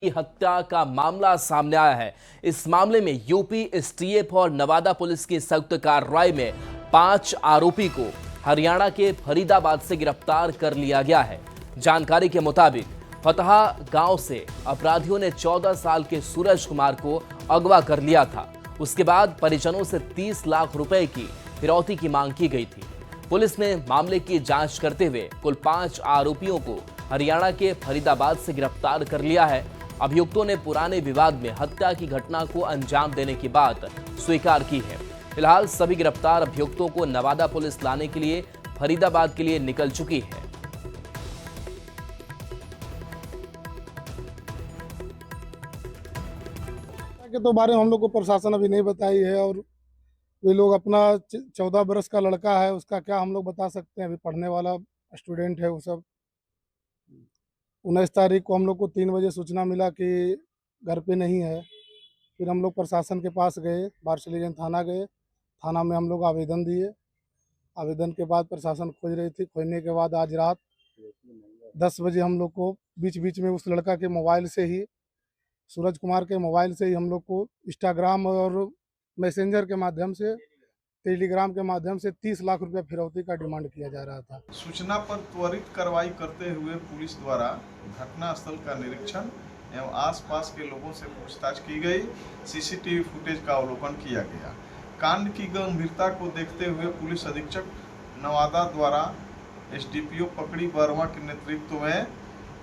की हत्या का मामला सामने आया है। इस मामले में यूपी एसटीएफ और नवादा पुलिस की संयुक्त कार्रवाई में 5 आरोपी को हरियाणा के फरीदाबाद से गिरफ्तार कर लिया गया है। जानकारी के मुताबिक फतहा गांव से अपराधियों ने 14 साल के सूरज कुमार को अगवा कर लिया था। उसके बाद परिजनों से 30 लाख रुपए की फिरौती की मांग की गई थी। पुलिस ने मामले की जांच करते हुए कुल 5 आरोपियों को हरियाणा के फरीदाबाद से गिरफ्तार कर लिया है। अभियुक्तों ने पुराने विवाद में हत्या की घटना को अंजाम देने की बात स्वीकार की है। फिलहाल सभी गिरफ्तार अभियुक्तों को नवादा पुलिस लाने के लिए फरीदाबाद के लिए निकल चुकी है। के तो बारे में हम लोग को प्रशासन अभी नहीं बताई है, और वे लोग अपना 14 बरस का लड़का है, उसका क्या हम लोग बता सकते हैं। अभी पढ़ने वाला स्टूडेंट है वो सब। 19 तारीख को हम लोग को 3 बजे सूचना मिला कि घर पे नहीं है। फिर हम लोग प्रशासन के पास गए, बारसलीगंज थाना गए। थाना में हम लोग आवेदन दिए। आवेदन के बाद प्रशासन खोज रही थी। खोजने के बाद आज रात 10 बजे हम लोग को बीच बीच में उस लड़का के मोबाइल से ही, सूरज कुमार के मोबाइल से ही हम लोग को इंस्टाग्राम और मैसेंजर के माध्यम से, टेलीग्राम के माध्यम से 30 लाख रुपया फिरौती का डिमांड किया जा रहा था। सूचना पर त्वरित कार्रवाई करते हुए पुलिस द्वारा घटनास्थल का निरीक्षण एवं आसपास के लोगों से पूछताछ की गई। सीसीटीवी फुटेज का अवलोकन किया गया। कांड की गंभीरता को देखते हुए पुलिस अधीक्षक नवादा द्वारा एसडीपीओ पकड़ी वर्मा के नेतृत्व में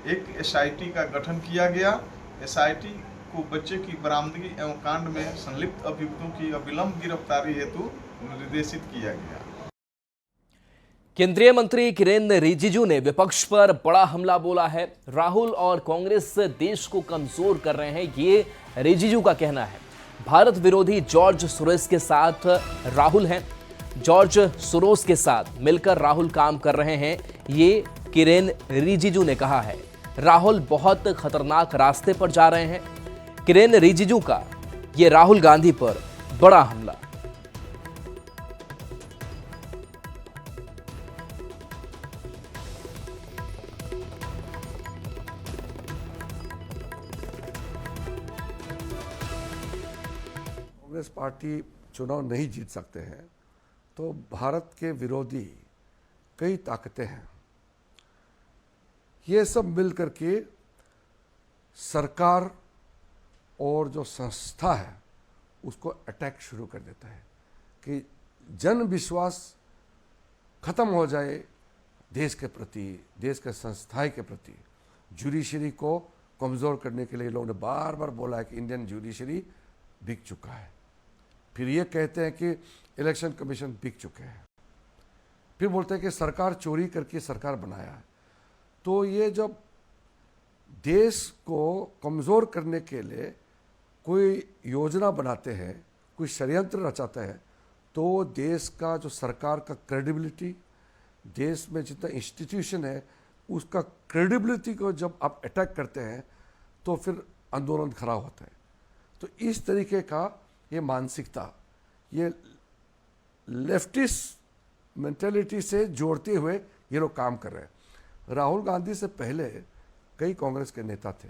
एक एसआईटी का गठन किया गया। एसआईटी को बच्चे की बरामदगी एवं कांड में संलिप्त अभियुक्तों की अविलंब गिरफ्तारी हेतु निर्देशित किया गया। केंद्रीय मंत्री किरेन रिजिजू ने विपक्ष पर बड़ा हमला बोला है। राहुल और कांग्रेस देश को कमजोर कर रहे हैं, ये रिजिजू का कहना है। भारत विरोधी जॉर्ज सोरोस के साथ राहुल हैं। जॉर्ज सोरोस के साथ मिलकर राहुल काम कर रहे हैं, ये किरेन रिजिजू ने कहा है। राहुल बहुत खतरनाक रास्ते पर जा रहे हैं। किरेन रिजिजू का ये राहुल गांधी पर बड़ा हमला। कांग्रेस पार्टी चुनाव नहीं जीत सकते हैं तो भारत के विरोधी कई ताकतें हैं, ये सब मिलकर के सरकार और जो संस्था है उसको अटैक शुरू कर देता है कि जन विश्वास खत्म हो जाए देश के प्रति, देश के संस्थाएं के प्रति। जुडिशरी को कमज़ोर करने के लिए लोगों ने बार बार बोला है कि इंडियन जुडिशरी बिक चुका है। फिर ये कहते हैं कि इलेक्शन कमीशन बिक चुके हैं। फिर बोलते हैं कि सरकार चोरी करके सरकार बनाया है। तो ये जब देश को कमज़ोर करने के लिए कोई योजना बनाते हैं, कोई षड्यंत्र रचाते हैं, तो देश का जो सरकार का क्रेडिबिलिटी, देश में जितना इंस्टीट्यूशन है उसका क्रेडिबिलिटी को जब आप अटैक करते हैं तो फिर आंदोलन खड़ा होता है। तो इस तरीके का ये मानसिकता, ये लेफ्टिस्ट मेंटेलिटी से जोड़ते हुए ये लोग काम कर रहे हैं। राहुल गांधी से पहले कई कांग्रेस के नेता थे,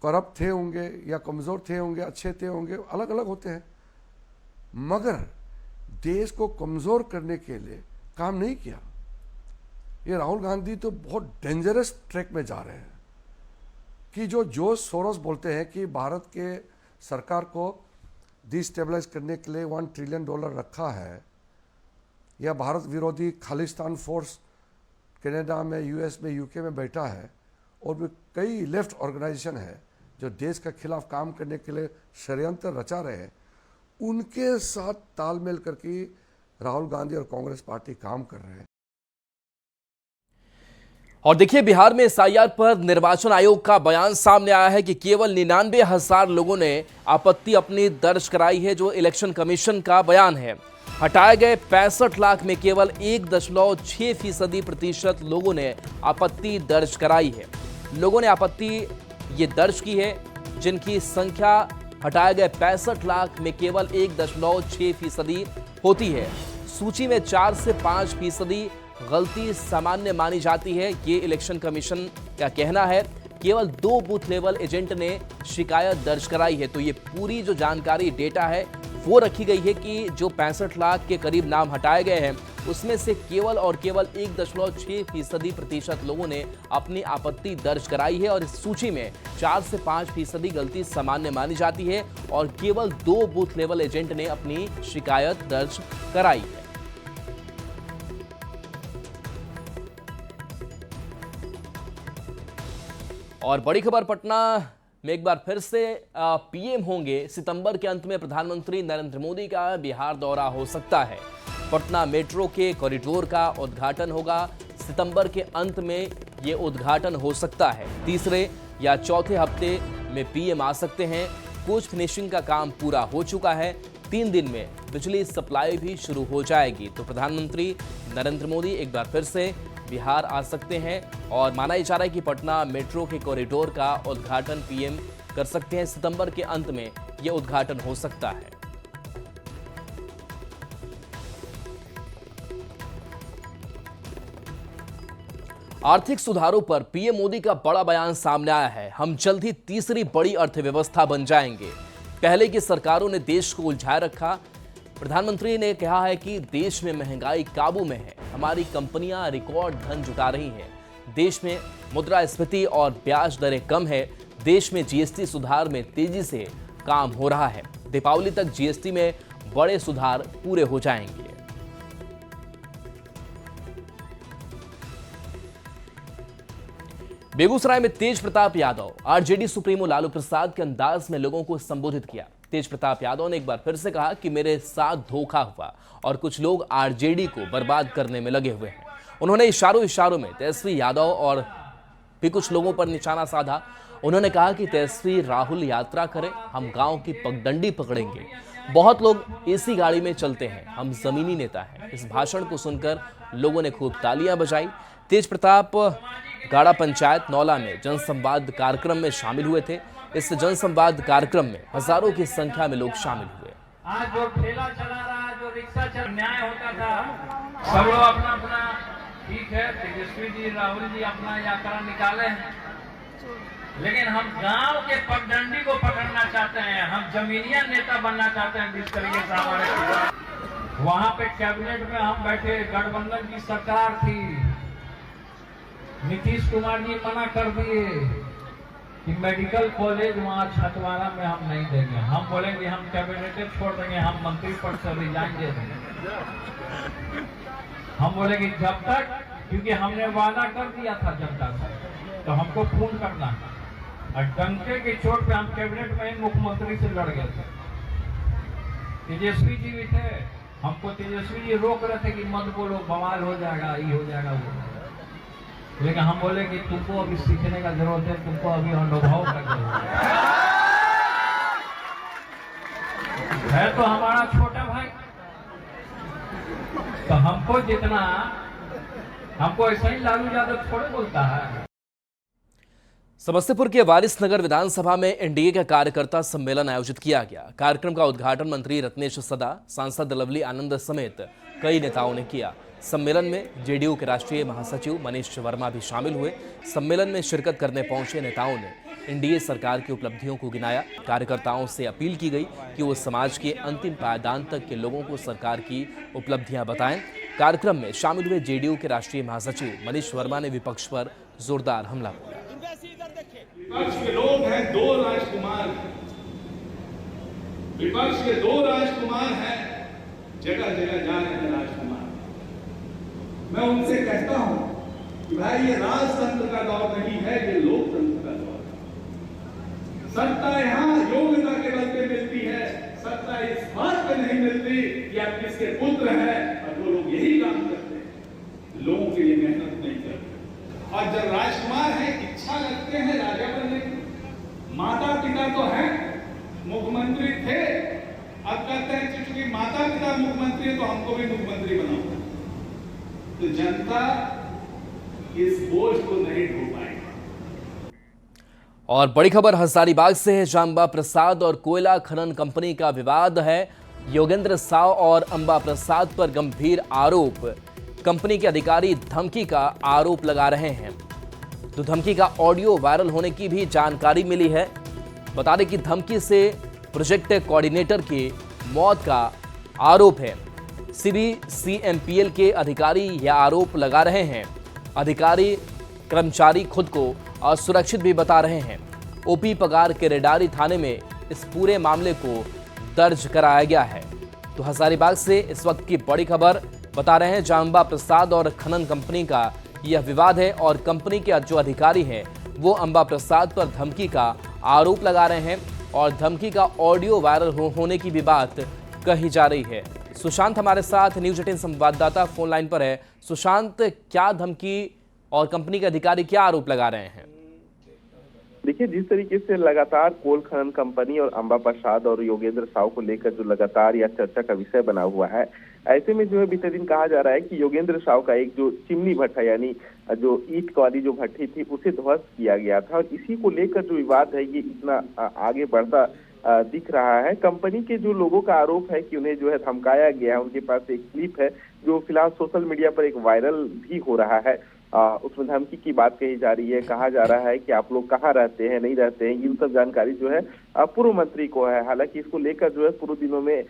करप्ट थे होंगे या कमज़ोर थे होंगे, अच्छे थे होंगे, अलग अलग होते हैं, मगर देश को कमज़ोर करने के लिए काम नहीं किया। ये राहुल गांधी तो बहुत डेंजरस ट्रैक में जा रहे हैं कि जो जॉर्ज सोरोस बोलते हैं कि भारत के सरकार को डिस्टेबलाइज करने के लिए $1 ट्रिलियन रखा है, या भारत विरोधी खालिस्तान फोर्स कनाडा में, यूएस में, यूके में बैठा है, और भी कई लेफ्ट ऑर्गेनाइजेशन है जो देश के खिलाफ काम करने के लिए षड्यंत्र रचा रहे हैं, उनके साथ तालमेल करके राहुल गांधी और कांग्रेस पार्टी काम कर रहे हैं। और देखिए, बिहार में एसआईआर पर निर्वाचन आयोग का बयान सामने आया है कि केवल 99,000 लोगों ने आपत्ति अपनी दर्ज कराई है, जो इलेक्शन कमीशन का बयान है। हटाए गए 65 लाख में केवल 1.6% लोगों ने आपत्ति दर्ज कराई है। लोगों ने आपत्ति ये दर्ज की है, जिनकी संख्या हटाए गए 65 लाख में केवल 1.6% होती है। सूची में 4 से 5% गलती सामान्य मानी जाती है। ये इलेक्शन कमीशन का कहना है केवल 2 बूथ लेवल एजेंट ने शिकायत दर्ज कराई है। तो ये पूरी जो जानकारी डेटा है वो रखी गई है कि जो 65 लाख के करीब नाम हटाए गए हैं उसमें से केवल और केवल 1.6% लोगों ने अपनी आपत्ति दर्ज कराई है और इस सूची में 4 से 5% गलती सामान्य मानी जाती है और केवल 2 बूथ लेवल एजेंट ने अपनी शिकायत दर्ज कराई है। और बड़ी खबर पटना में एक बार फिर से पीएम होंगे। सितंबर के अंत में प्रधानमंत्री नरेंद्र मोदी का बिहार दौरा हो सकता है। पटना मेट्रो के कॉरिडोर का उद्घाटन होगा। सितंबर के अंत में ये उद्घाटन हो सकता है। तीसरे या चौथे हफ्ते में पीएम आ सकते हैं। कोच फिनिशिंग का काम पूरा हो चुका है। 3 दिन में बिजली सप्लाई भी शुरू हो जाएगी। तो प्रधानमंत्री नरेंद्र मोदी एक बार फिर से बिहार आ सकते हैं और माना जा रहा है कि पटना मेट्रो के कॉरिडोर का उद्घाटन पीएम कर सकते हैं। सितंबर के अंत में यह उद्घाटन हो सकता है। आर्थिक सुधारों पर पीएम मोदी का बड़ा बयान सामने आया है। हम जल्द ही तीसरी बड़ी अर्थव्यवस्था बन जाएंगे। पहले की सरकारों ने देश को उलझाए रखा। प्रधानमंत्री ने कहा है कि देश में महंगाई काबू में है। हमारी कंपनियां रिकॉर्ड धन जुटा रही हैं। देश में मुद्रास्फीति और ब्याज दरें कम है। देश में जीएसटी सुधार में तेजी से काम हो रहा है। दीपावली तक जीएसटी में बड़े सुधार पूरे हो जाएंगे। बेगूसराय में तेज प्रताप यादव आरजेडी सुप्रीमो लालू प्रसाद के अंदाज में लोगों को संबोधित किया। तेज प्रताप यादव ने एक बार फिर से कहा कि मेरे साथ धोखा हुआ और कुछ लोग आरजेडी को बर्बाद करने में लगे हुए हैं। उन्होंने इशारों में तेजस्वी यादव और भी कुछ लोगों पर निशाना साधा। उन्होंने कहा कि तेजस्वी राहुल यात्रा करें, हम गांव की पगडंडी पकड़ेंगे। बहुत लोग एसी गाड़ी में चलते हैं, हम जमीनी नेता हैं। इस भाषण को सुनकर लोगों ने खूब तालियां बजाई। तेज प्रताप गाड़ा पंचायत नौला में जनसंवाद कार्यक्रम में शामिल हुए थे। इस जनसंवाद कार्यक्रम में हजारों की संख्या में लोग शामिल हुए। आज जो ठेला चला रहा, जो रिक्शा चला, न्याय होता था। सब लोग अपना अपना ठीक है, तेजस्वी जी राहुल जी अपना यात्रा निकाले हैं, लेकिन हम गांव के पगडंडी को पकड़ना चाहते हैं। हम जमीनिया नेता बनना चाहते हैं। जिस तरीके से हमारे वहां पे कैबिनेट में हम बैठे, गठबंधन की सरकार थी, नीतीश कुमार जी मना कर दिए कि मेडिकल कॉलेज वहाँ छतवारा में हम नहीं देंगे। हम बोलेंगे हम कैबिनेट छोड़ देंगे, हम मंत्री पद से रिजाइन दे देंगे। हम बोलेंगे जब तक, क्योंकि हमने वादा कर दिया था जनता से, तो हमको पूर्ण करना है। और डंके की चोट पे हम कैबिनेट में मुख्यमंत्री से लड़ गए थे। तेजस्वी जी भी थे, हमको तेजस्वी जी रोक रहे थे कि मत बोलो, बवाल हो जाएगा, ये हो जाएगा, वो। लेकिन हम बोले कि तुमको अभी सीखने का जरूरत है, तुमको अभी अनुभव का जरूरत है। तो हमारा छोटा भाई, तो हमको जितना, हमको ऐसा ही लालू यादव थोड़े बोलता है। समस्तीपुर के वारिसनगर विधानसभा में एनडीए का कार्यकर्ता सम्मेलन आयोजित किया गया। कार्यक्रम का उद्घाटन मंत्री रत्नेश सदा, सांसद लवली आनंद समेत कई नेताओं ने किया। सम्मेलन में जेडीयू के राष्ट्रीय महासचिव मनीष वर्मा भी शामिल हुए। सम्मेलन में शिरकत करने पहुंचे नेताओं ने एनडीए सरकार की उपलब्धियों को गिनाया। कार्यकर्ताओं से अपील की गई कि वो समाज के अंतिम पायदान तक के लोगों को सरकार की उपलब्धियां बताएं। कार्यक्रम में शामिल हुए जेडीयू के राष्ट्रीय महासचिव मनीष वर्मा ने विपक्ष पर जोरदार हमला बोला। विपक्ष के लोग हैं 2 राजकुमार, विपक्ष के 2 राजकुमार हैं, जगह जगह जा रहे हैं राजकुमार। मैं उनसे कहता हूं कि भाई ये राजतंत्र का दौर नहीं है, ये लोकतंत्र का दौर है। सत्ता यहां योग्यता के बल पे मिलती है, सत्ता इस बात पे नहीं मिलती कि आप किसके पुत्र हैं और वो लोग यही काम करते हैं, लोगों के लिए मेहनत नहीं करते। और जब राजकुमार है, इच्छा रखते हैं राजा बनने की। माता पिता तो हैं, मुख्यमंत्री थे, अब कहते हैं कि चूंकि माता पिता मुख्यमंत्री है तो हमको भी मुख्यमंत्री बनाओ। तो जनता इस बोझ को नहीं ढो पाएगी। और बड़ी खबर हजारीबाग से है। जांबा प्रसाद और कोयला खनन कंपनी का विवाद है। योगेंद्र साव और अंबा प्रसाद पर गंभीर आरोप। कंपनी के अधिकारी धमकी का आरोप लगा रहे हैं। तो धमकी का ऑडियो वायरल होने की भी जानकारी मिली है। बता दें कि धमकी से प्रोजेक्ट कोऑर्डिनेटर की मौत का आरोप है। CBCMPL के अधिकारी यह आरोप लगा रहे हैं। अधिकारी कर्मचारी खुद को असुरक्षित भी बता रहे हैं। ओपी पगार के रेडारी थाने में इस पूरे मामले को दर्ज कराया गया है। तो हजारीबाग से इस वक्त की बड़ी खबर बता रहे हैं, जहां अंबा प्रसाद और खनन कंपनी का यह विवाद है और कंपनी के जो अधिकारी हैं वो अंबा प्रसाद पर धमकी का आरोप लगा रहे हैं और धमकी का ऑडियो वायरल होने की भी बात कही जा रही है। सुशांत हमारे साथ न्यूज 18 संवाददाता फोन लाइन पर है। सुशांत, क्या धमकी और कंपनी के अधिकारी क्या आरोप लगा रहे हैं? देखिए, जिस तरीके से लगातार कोल खनन कंपनी और अंबा प्रसाद और योगेंद्र साहू को लेकर जो लगातार यह चर्चा का विषय बना हुआ है, ऐसे में जो है बीते दिन कहा जा रहा है कि योगेंद्र साहू का एक जो चिमनी भट्टा यानी जो ईंट वाली जो भट्टी थी उसे ध्वस्त किया गया था और इसी को लेकर जो विवाद है ये इतना आगे बढ़ता दिख रहा है। कंपनी के जो लोगों का आरोप है कि उन्हें जो है धमकाया गया है। उनके पास एक क्लिप है जो फिलहाल सोशल मीडिया पर एक वायरल भी हो रहा है। उसमें धमकी की बात कही जा रही है। कहा जा रहा है कि आप लोग कहाँ रहते हैं, नहीं रहते हैं, ये सब जानकारी जो है पूर्व मंत्री को है। हालांकि इसको लेकर जो है पूर्व दिनों में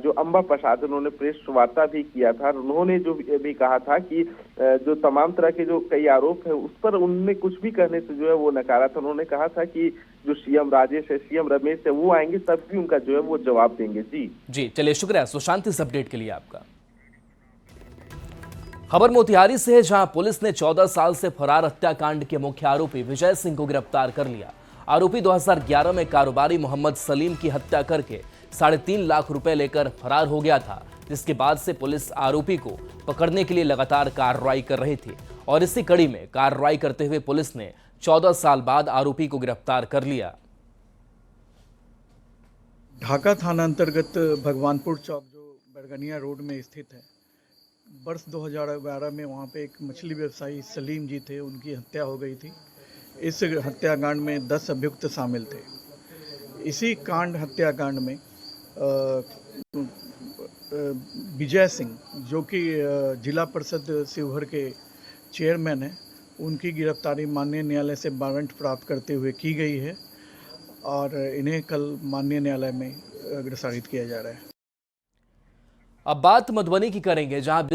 जो अंबा प्रसाद उन्होंने प्रेस वार्ता भी किया था। उन्होंने जो भी कहा था कि जो तमाम तरह के जो कई आरोप है उस पर उन्होंने कुछ भी करने से जो है वो नकारा था। उन्होंने कहा था कि जो सीएम राजेश है, सीएम रमेश है, वो आएंगे तब भी उनका जो है वो जवाब देंगे। जी चलिए, शुक्रिया सुशांत इस अपडेट के लिए आपका। खबर मोतिहारी से है, जहां पुलिस ने 14 साल से फरार हत्याकांड के मुख्य आरोपी विजय सिंह को गिरफ्तार कर लिया। आरोपी 2011 में कारोबारी मोहम्मद सलीम की हत्या करके 3.5 लाख रुपए लेकर फरार हो गया था, जिसके बाद से पुलिस आरोपी को पकड़ने के लिए लगातार कार्रवाई कर रही थी और इसी कड़ी में कार्रवाई करते हुए पुलिस ने 14 साल बाद आरोपी को गिरफ्तार कर लिया। ढाका थाना अंतर्गत भगवानपुर चौक जो बरगनिया रोड में स्थित है, वर्ष 2011 में वहाँ पे एक मछली व्यवसायी सलीम जी थे, उनकी हत्या हो गई थी। इस हत्याकांड में 10 अभियुक्त शामिल थे। इसी हत्याकांड में विजय सिंह जो कि जिला परिषद शिवहर के चेयरमैन हैं, उनकी गिरफ्तारी माननीय न्यायालय से वारंट प्राप्त करते हुए की गई है और इन्हें कल माननीय न्यायालय में अग्रसारित किया जा रहा है। अब बात मधुबनी की करेंगे, जहां